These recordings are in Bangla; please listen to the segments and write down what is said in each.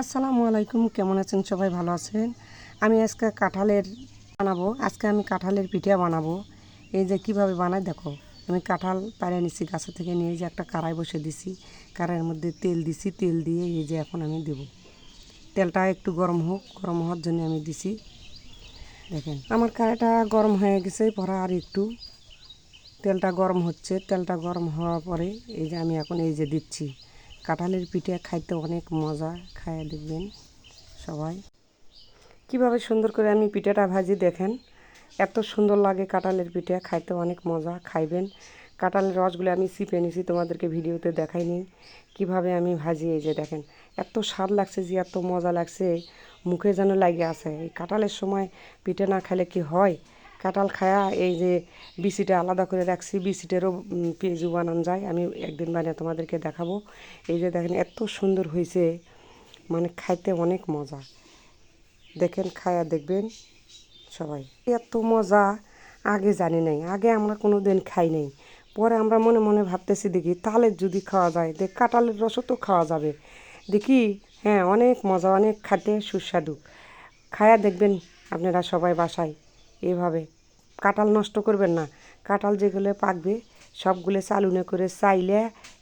আসসালামু আলাইকুম, কেমন আছেন সবাই? ভালো আছেন? আমি আজকে কাঁঠালের পিঠা বানাবো। এই যে কিভাবে বানাই দেখো। আমি কাঁঠাল পাড়ে নিছি গাছ থেকে, নিয়ে যে একটা কড়াই বসে দিছি, কড়াইয়ের মধ্যে তেল দিছি, তেল দিয়ে এই যে এখন আমি দেব। তেলটা একটু গরম হোক, গরম হওয়ার জন্য আমি দিছি। দেখেন আমার কড়াইটা গরম হয়ে গেছে, পরে আর একটু তেলটা গরম হচ্ছে। তেলটা গরম হওয়ার পরে এই যে আমি এখন এই যে দিচ্ছি। কাঁঠালের পিঠা খাইতে অনেক মজা, খাইয়ে দেখবেন সবাই। কিভাবে সুন্দর করে আমি পিঠাটা ভাজি দেখেন, এত সুন্দর লাগে কাঁঠালের পিঠা খাইতে, অনেক মজা, খাইবেন। কাঁঠালের রসগুলো আমি চিপে নিছি, তোমাদেরকে ভিডিওতে দেখাইনি কিভাবে আমি ভাজি। এই যে দেখেন এত স্বাদ লাগছে, যে এত মজা লাগছে, মুখে যেন লাগে আছে। এই কাঁঠালের সময় পিঠে না খাইলে কি হয়? কাঁঠাল খায়া এই যে বিচিটা আলাদা করে রাখছি, বিচিটারও পেঁয়াজু বানানো যায়, আমি একদিন বানিয়ে তোমাদেরকে দেখাবো। এই যে দেখেন এত সুন্দর হয়েছে, মানে খাইতে অনেক মজা। দেখেন খায়া দেখবেন সবাই। এত মজা আগে জানি নাই, আগে আমরা কোনো দিন খাই নাই। পরে আমরা মনে মনে ভাবতেছি দেখি তালের যদি খাওয়া যায়, দেখ কাঁঠালের রসও তো খাওয়া যাবে দেখি। হ্যাঁ, অনেক মজা, অনেক খাইতে সুস্বাদু। খায়া দেখবেন আপনারা সবাই বাসায় এভাবে। কাঁঠাল নষ্ট করবেন না, কাঁঠাল যেগুলো পাকবে সবগুলো চালুনে করে চাইলে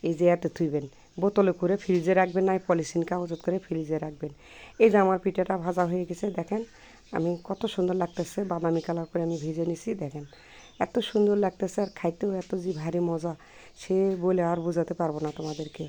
এই যে এতে থুইবেন, বোতলে করে ফ্রিজে রাখবেন, না পলিথিন কাগজ করে ফ্রিজে রাখবেন। এই যে আমার পিঠাটা ভাজা হয়ে গেছে, দেখেন আমি কত সুন্দর লাগতেছে, বাদামি কালার করে আমি ভেজে নিছি। দেখেন এত সুন্দর লাগতেছে, আর খাইতেও এত যে ভারী মজা, সে বলে আর বোঝাতে পারবো না তোমাদেরকে।